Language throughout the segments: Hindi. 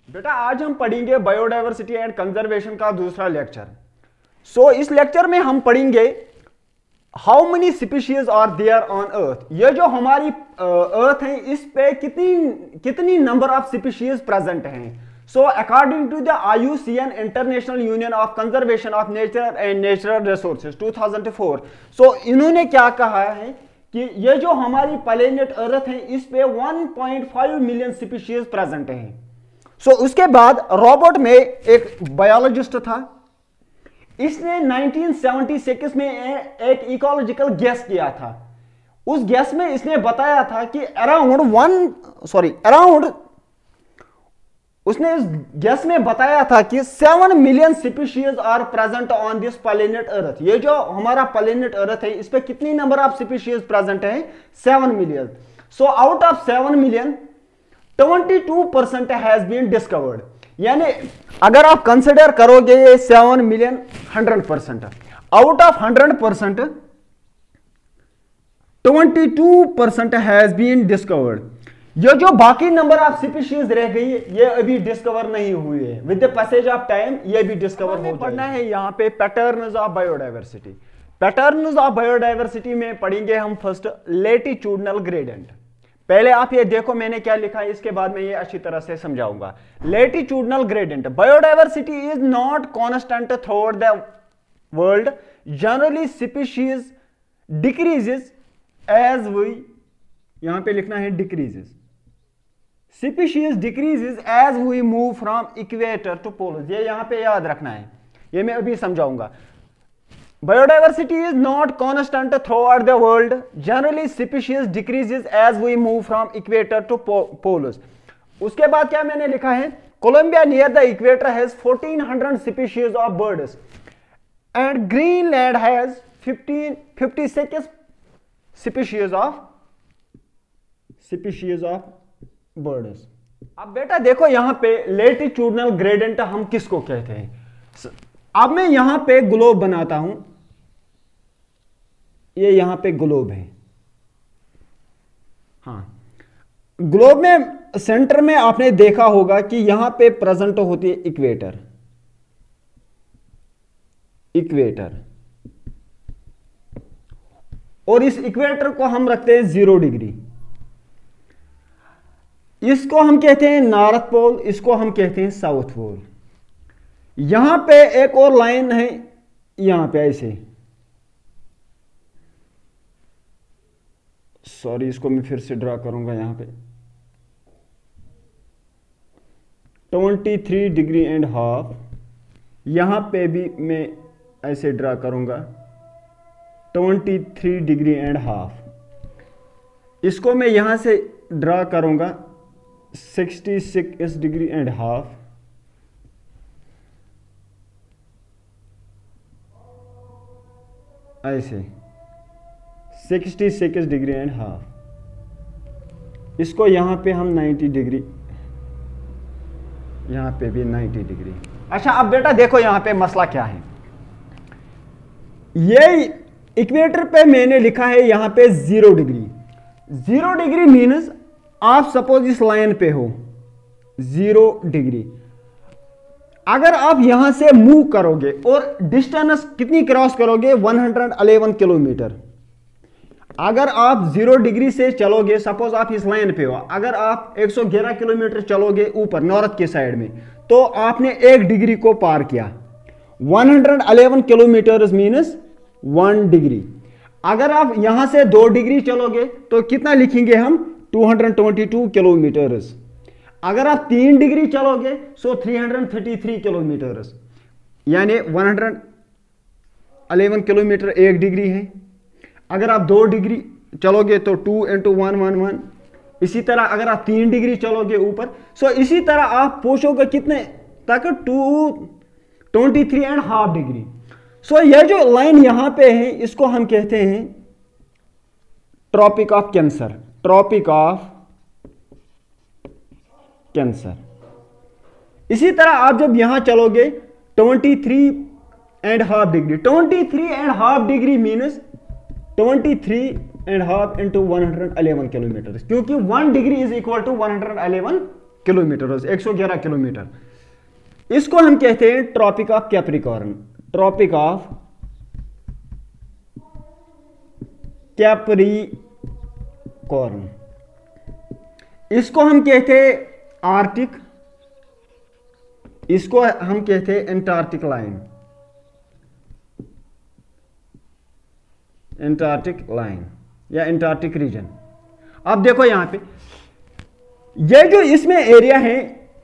बेटा आज हम पढ़ेंगे बायोडायवर्सिटी एंड कंजर्वेशन का दूसरा लेक्चर। इस लेक्चर में हम पढ़ेंगे how many species are there on earth. ये जो हमारी अर्थ है इस पे कितनी नंबर ऑफ स्पीशीज प्रेजेंट हैं। According to the IUCN international union of conservation of nature and natural resources 2004, इन्होंने क्या कहा है कि ये जो हमारी प्लेनेट अर्थ है इस पे 1.5 मिलियन स्पीशीज प्रेजेंट हैं। उसके बाद रॉबर्ट में एक बायोलॉजिस्ट था, इसने 1976 में एक इकोलॉजिकल गैस किया था। उस गैस में इसने बताया था कि उसने इस गैस में बताया था कि 7 million species are present on this planet earth. ये जो हमारा प्लेनेट अर्थ है इस पे कितनी नंबर ऑफ स्पीशीज प्रेजेंट है? 7 million. Out of 7 million 22% has been discovered. यानी अगर आप कंसिडर करोगे ये 7 million 100%, out of 100% 22% has been discovered. ये जो बाकी नंबर ऑफ स्पीशीज रह गई ये अभी डिस्कवर नहीं हुई है। With the passage of time ये भी डिस्कवर हो पढ़ना है। यहाँ पे patterns of biodiversity. Patterns of biodiversity में पढ़ेंगे हम फर्स्ट लैटिट्यूडनल ग्रेडियंट। पहले आप ये देखो मैंने क्या लिखा है, इसके बाद मैं ये अच्छी तरह से समझाऊंगा। Latitudinal gradient, biodiversity is not constant through the world, generally species decreases as we, यहां पे लिखना है decreases, species decreases as we move from equator to poles. ये यहां पे याद रखना है, ये मैं अभी समझाऊंगा। Biodiversity is not constant throughout the world. Generally, species decreases as we move from equator to poles. उसके बाद क्या मैंने लिखा है? Colombia near the equator has 1400 species of birds, and Greenland has 56 species of birds. अब बेटा देखो यहां पे लैटिट्यूडनल ग्रेडियंट हम किसको कहते हैं? अब मैं यहां पे ग्लोब बनाता हूं, ये यहां पे ग्लोब है। हाँ, ग्लोब में सेंटर में आपने देखा होगा कि यहां पे प्रेजेंट होती है इक्वेटर। और इस इक्वेटर को हम रखते हैं 0 डिग्री। इसको हम कहते हैं नॉर्थ पोल, इसको हम कहते हैं साउथ पोल। यहां पे एक और लाइन है, यहां पे ऐसे, सॉरी इसको मैं फिर से ड्रा करूंगा। यहां पे 23 डिग्री एंड हाफ, यहां पे भी मैं ऐसे ड्रा करूंगा 23 डिग्री एंड हाफ। इसको मैं यहां से ड्रा करूंगा 66 डिग्री एंड हाफ। ऐसे 66 डिग्री एंड हाफ। इसको यहां पे हम 90 डिग्री, यहां पे भी 90 डिग्री। अच्छा अब बेटा देखो यहां पे मसला क्या है। ये इक्वेटर पे मैंने लिखा है यहां पे 0 डिग्री। 0 डिग्री मीन्स आप सपोज इस लाइन पे हो 0 डिग्री। अगर आप यहां से मूव करोगे और डिस्टेंस कितनी क्रॉस करोगे? 111 किलोमीटर। अगर आप 0 डिग्री से चलोगे, सपोज आप इस लाइन पे हो, अगर आप 111 किलोमीटर चलोगे ऊपर नॉर्थ के साइड में, तो आपने 1 डिग्री को पार किया। 111 किलोमीटर मीन्स 1 डिग्री। अगर आप यहां से 2 डिग्री चलोगे तो कितना लिखेंगे हम? 222 किलोमीटर। अगर आप 3 डिग्री चलोगे 333 किलोमीटर, यानी 111 किलोमीटर 1 डिग्री है। अगर आप 2 डिग्री चलोगे तो 2 × 1 1 1। इसी तरह अगर आप 3 डिग्री चलोगे ऊपर, इसी तरह आप पहुंचोगे कितने तक? 23.5 डिग्री। यह जो लाइन यहां पे है इसको हम कहते हैं tropic of Cancer. Tropic of Cancer. इसी तरह आप जब यहां चलोगे 23.5 डिग्री, 23.5 डिग्री मीन्स 23.5 × 111 किलोमीटर, क्योंकि 1 degree is equal to 111 kilometre, 111 kilometre. इसको हम कहते हैं tropic of Capricorn, tropic of Capricorn. इसको हम कहते हैं आर्टिक, इसको हम कहते हैं एंटार्क्टिक लाइन, एंटार्क्टिक लाइन या एंटार्क्टिक रीजन। अब देखो यहां पे ये जो इसमें एरिया है,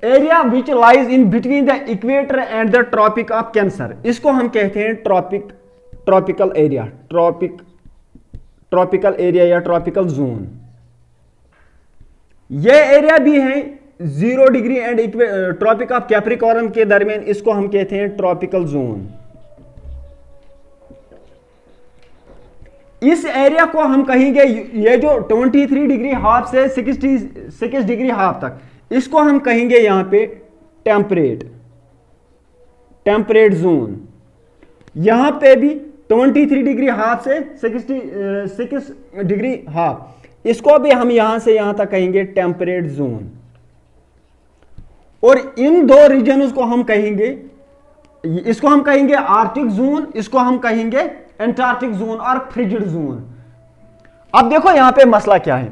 area which lies in between the equator and the tropic of Cancer, इसको हम कहते हैं ट्रॉपिकल एरिया, ट्रॉपिकल एरिया या ट्रॉपिकल जोन। ये एरिया भी है 0 degree and tropic of Capricorn के दरमियान, इसको हम कहते हैं ट्रॉपिकल जोन। इस एरिया को हम कहेंगे, ये जो 23 डिग्री हाफ से 66 डिग्री हाफ तक, इसको हम कहेंगे यहां पे टेम्परेट जोन। यहां पे भी 23 डिग्री हाफ से 66 डिग्री हाफ, इसको भी हम यहां से यहां तक कहेंगे टेम्परेट जोन। और इन दो रीजन को हम कहेंगे, इसको हम कहेंगे आर्कटिक जोन, इसको हम कहेंगे एंटार्क्टिक जोन और फ्रिजिड जोन। अब देखो यहां पे मसला क्या है,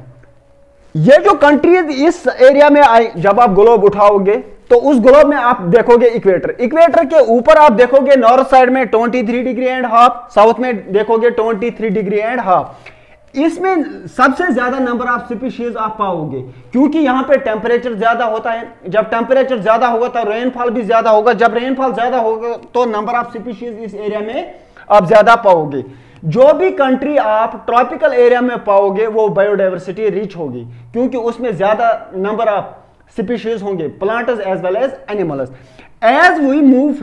ये जो कंट्रीज इस एरिया में आई, जब आप ग्लोब उठाओगे तो उस ग्लोब में आप देखोगे इक्वेटर, इक्वेटर के ऊपर आप देखोगे नॉर्थ साइड में 23 डिग्री एंड हाफ, साउथ में देखोगे 23 डिग्री एंड हाफ। इसमें सबसे ज्यादा नंबर ऑफ स्पीशीज आप पाओगे, क्योंकि यहां पे टेम्परेचर ज्यादा होता है। जब टेम्परेचर ज्यादा होगा तो रेनफॉल भी ज्यादा होगा, जब रेनफॉल ज्यादा होगा तो नंबर ऑफ स्पीशीज इस एरिया में आप ज्यादा पाओगे। जो भी कंट्री आप ट्रॉपिकल एरिया में पाओगे वो बायोडाइवर्सिटी रिच होगी, क्योंकि उसमें ज्यादा नंबर ऑफ स्पीशीज होंगे, plants as well as animals. As we move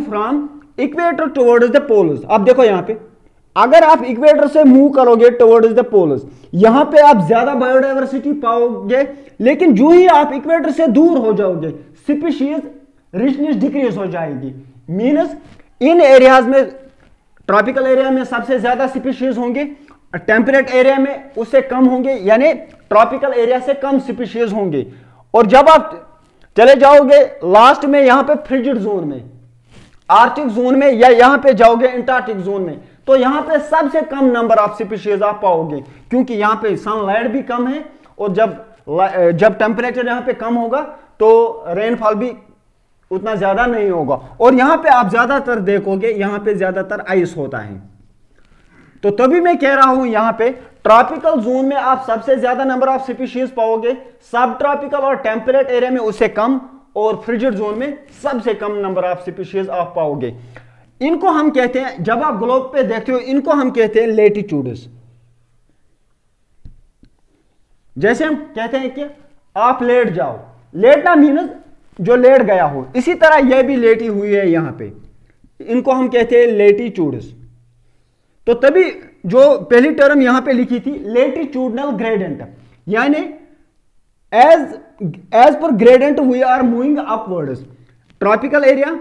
from equator towards the poles, अब देखो यहां पे अगर आप इक्वेटर से मूव करोगे टुवर्ड्स द पोल्स, यहां पे आप ज्यादा बायोडाइवर्सिटी पाओगे, लेकिन जो ही आप इक्वेटर से दूर हो जाओगे स्पीशीज रिचनेस डिक्रीज हो जाएगी। मींस इन एरियाज में, ट्रॉपिकल एरिया में सबसे ज्यादा स्पीशीज होंगे, टेम्परेट एरिया में उससे कम होंगे, यानी ट्रॉपिकल एरिया से कम स्पीशीज होंगे। और जब आप चले जाओगे लास्ट में यहां पे फ्रिजिड जोन में, आर्कटिक जोन में, या यहां पे जाओगे एंटार्क्टिक जोन में, तो यहां पे सबसे कम नंबर ऑफ स्पीशीज आप पाओगे, क्योंकि यहां पे सनलाइट भी कम है, और जब टेम्परेचर यहां पे कम होगा तो रेनफॉल भी उतना ज्यादा नहीं होगा। और यहां पे आप ज्यादातर देखोगे यहां पे ज्यादातर आइस होता है। तो तभी मैं कह रहा हूं यहां पे ट्रॉपिकल जोन में आप सबसे ज्यादा नंबर ऑफ स्पीशीज पाओगे, सब ट्रॉपिकल और टेम्परेट एरिया में उससे कम, और फ्रिजिड जोन में सबसे कम नंबर ऑफ स्पीशीज आप पाओगे। इनको हम कहते हैं, जब आप ग्लोब पे देखते हो, इनको हम कहते हैं लेटीट्यूड्स। जैसे हम कहते हैं कि आप लेट जाओ, लेटना मीन्स जो लेट गया हो, इसी तरह यह भी लेटी हुई है यहां पे, इनको हम कहते हैं लेटीट्यूड्स। तो तभी जो पहली टर्म यहां पे लिखी थी लेटीट्यूडनल ग्रेडेंट, यानी as per gradient we are moving upwards. Tropical area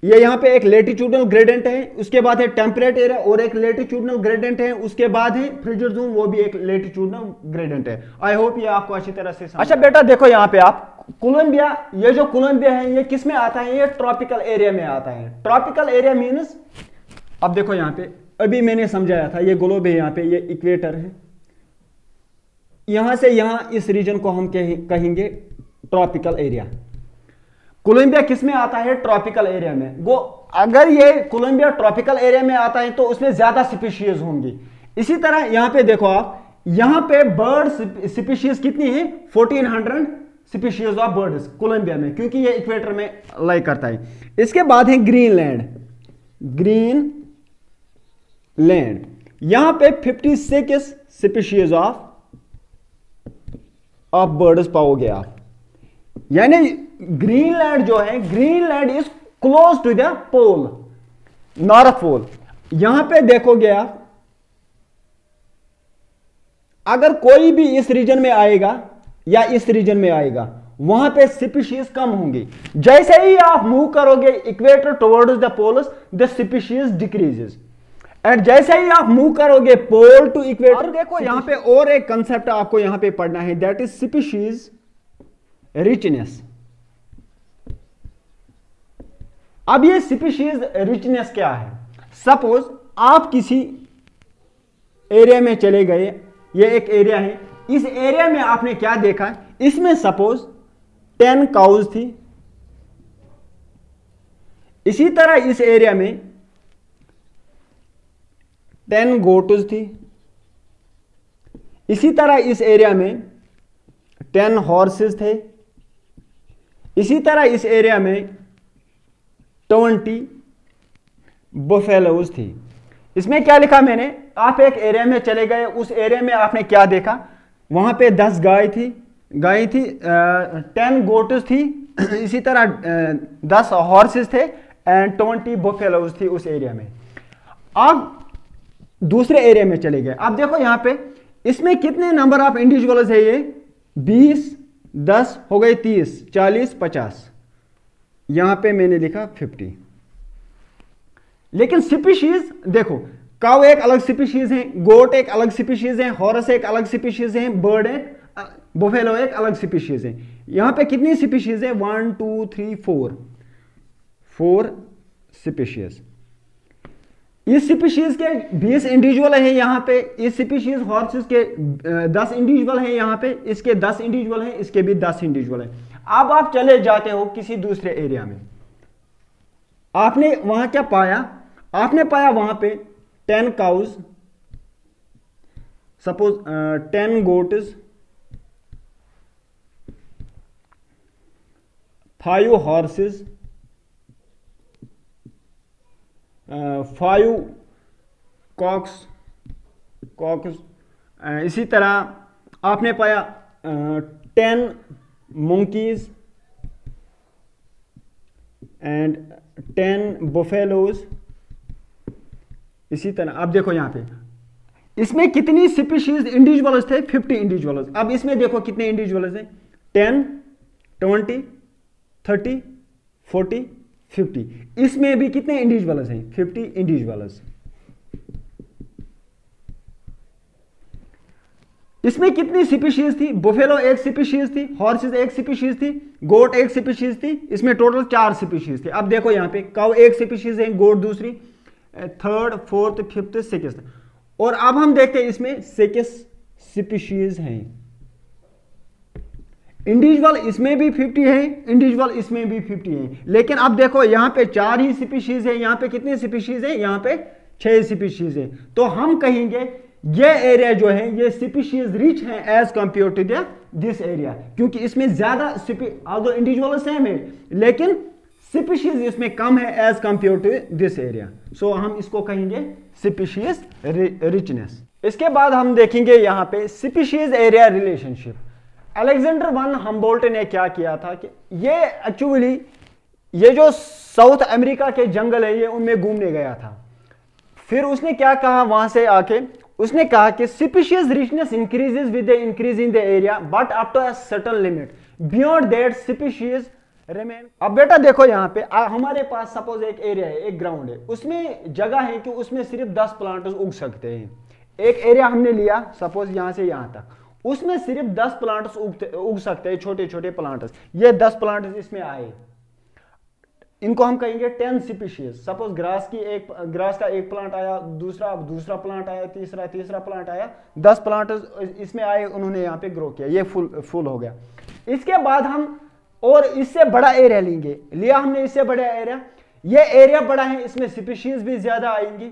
ये यहां पे एक लेटीट्यूडनल ग्रेडेंट है, उसके बाद है टेम्परेट एरिया और एक लेटीट्यूडनल ग्रेडेंट है, उसके बाद है फ्रिजिड जोन, वो भी एक लेटीट्यूडनल ग्रेडेंट है। आई होप ये आपको अच्छी तरह से समझ। अच्छा बेटा देखो यहां पे आप कोलंबिया, ये जो कोलंबिया है ये किस में आता है, ये ट्रॉपिकल एरिया में आता है। ट्रॉपिकल एरिया मीन्स, अब देखो यहां पे अभी मैंने समझाया था, ये ग्लोब है, यहां पे ये इक्वेटर है, यहां से यहां इस रीजन को हम कहेंगे ट्रॉपिकल एरिया। कोलंबिया किस में आता है, ट्रॉपिकल एरिया में। अगर ये कोलंबिया ट्रॉपिकल एरिया में आता है तो उसमें ज्यादा स्पीशीज होंगी। इसी तरह यहां पे देखो आप, यहां पे बर्ड स्पीशीज कितनी है, 1400 स्पीशीज ऑफ बर्ड्स कोलंबिया में, क्योंकि ये इक्वेटर में लाई करता है। इसके बाद है ग्रीनलैंड, ग्रीनलैंड यहां पे 56 स्पीशीज ऑफ बर्ड्स पाओगे आप। यानी ग्रीनलैंड जो है, Greenland is close to the pole, north pole. यहां पे देखोगे आप, अगर कोई भी इस रीजन में आएगा या इस रीजन में आएगा, वहां पे स्पीशीज कम होंगी। जैसे ही आप मूव करोगे equator towards the poles, the species decreases. And जैसे ही आप मूव करोगे पोल टू इक्वेटर, देखो यहां पे और एक कंसेप्ट आपको यहां पे पढ़ना है, दैट इज स्पीशीज रिचनेस। अब ये स्पीशीज रिचनेस क्या है? सपोज आप किसी एरिया में चले गए, ये एक एरिया है, इस एरिया में आपने क्या देखा, इसमें सपोज 10 काउज थी, इसी तरह इस एरिया में 10 गोट्स थी, इसी तरह इस एरिया में 10 हॉर्सेस थे, इसी तरह इस एरिया में 20 बुफेलोज थी। इसमें क्या लिखा मैंने, आप एक एरिया में चले गए, उस एरिया में आपने क्या देखा, वहां पे 10 गाय थी 10 गोट्स थी, इसी तरह 10 हॉर्सेस थे एंड 20 बुफेलोज थी उस एरिया में। आप दूसरे एरिया में चले गए, आप देखो यहां पे इसमें कितने नंबर ऑफ इंडिविजुअल्स है, ये 20 10 हो गए 30 40 50, यहां पे मैंने लिखा 50। लेकिन स्पीशीज देखो, काऊ एक अलग स्पीशीज है, गोट एक अलग स्पीशीज है, हॉर्स एक अलग स्पीशीज है, बर्ड है, बुफेलो एक अलग स्पीशीज है। यहां पे कितनी स्पीशीज है, 1 2 3 4 स्पीशीज। इस स्पीशीज के 20 इंडिविजुअल है यहां पे, इस स्पीशीज हॉर्सेस के 10 इंडिविजुअल है यहां पे, इसके 10 इंडिविजुअल है, इसके भी 10 इंडिविजुअल है। अब आप चले जाते हो किसी दूसरे एरिया में, आपने वहां क्या पाया, आपने पाया वहां पे 10 cows, suppose 10 goats, 5 horses, 5 cocks, इसी तरह आपने पाया 10 monkeys एंड 10 बुफेलोज। इसी तरह आप देखो यहां पे इसमें कितनी स्पीशीज इंडिविजुअल्स थे, 50 इंडिविजुअल्स। अब इसमें देखो कितने इंडिविजुअल्स हैं, 10 20 30 40 50। इसमें भी कितने इंडिविजुअल्स हैं, 50 इंडिविजुअल्स। इसमें कितनी स्पीशीज थी, बुफेलो एक स्पीशीज थी, हॉर्सेस एक स्पीशीज थी, गोट एक स्पीशीज थी, इसमें टोटल 4 स्पीशीज थे। अब देखो यहां पे काऊ एक स्पीशीज है, गोट दूसरी, 3rd 4th 5th 6th, और अब हम देखते हैं इसमें 6 स्पीशीज हैं। इंडिविजुअल इसमें भी 50 है, इंडिविजुअल इसमें भी 50 है, लेकिन अब देखो यहां पे 4 ही स्पीशीज है, यहां पे कितने स्पीशीज है, यहां पे 6 स्पीशीज है। तो हम कहेंगे ये एरिया जो है ये स्पीशीज रिच है as compare to this area, क्योंकि इसमें ज्यादा इंडिविजुअल सेम है लेकिन स्पीशीज इसमें कम है as compare to this area. So हम इसको कहेंगे स्पीशीज रिचनेस। इसके बाद हम देखेंगे यहां पे species area relationship. Alexander one Humboldt ने क्या किया था कि ये एक्चुअली ये जो साउथ अमेरिका के जंगल है ये उनमें घूमने गया था। फिर उसने क्या कहा वहां से आके, उसने कहा कि species richness increases with the increase in the area but up to a certain limit, beyond that species remain. अब बेटा देखो यहाँ पे हमारे पास सपोज एक एरिया है, एक ग्राउंड है, उसमें जगह है कि उसमें सिर्फ 10 प्लांट्स उग सकते हैं। एक एरिया हमने लिया सपोज यहां से यहां तक, उसमें सिर्फ 10 प्लांट्स उग सकते हैं, छोटे छोटे प्लांट्स। ये 10 प्लांट्स इसमें आए, इनको हम कहेंगे 10 स्पीशीज। सपोज ग्रास का एक प्लांट आया, दूसरा प्लांट आया, तीसरा प्लांट आया, 10 प्लांट इसमें आए, उन्होंने यहाँ पे ग्रो किया, ये फुल हो गया। इसके बाद हम और इससे बड़ा एरिया लेंगे, लिया हमने इससे बड़ा एरिया, ये एरिया बड़ा है, इसमें स्पीशीज भी ज्यादा आएंगी।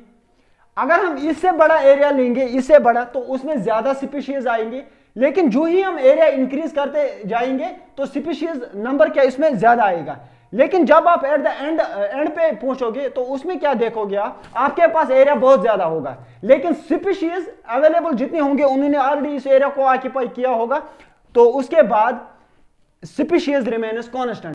अगर हम इससे बड़ा एरिया लेंगे, इससे बड़ा, तो उसमें ज्यादा स्पीशीज आएंगी, लेकिन जो ही हम एरिया इंक्रीज करते जाएंगे तो स्पीशीज नंबर क्या इसमें ज्यादा आएगा। लेकिन जब आप एट द एंड पे पहुंचोगे तो उसमें क्या देखोगे, आपके पास एरिया बहुत ज्यादा होगा, लेकिन स्पीशीज अवेलेबल जितने होंगे उन्होंने ऑलरेडी इस एरिया को ऑक्यूपाई किया होगा, तो उसके बाद स्पीशीज रिमेन्स कांस्टेंट।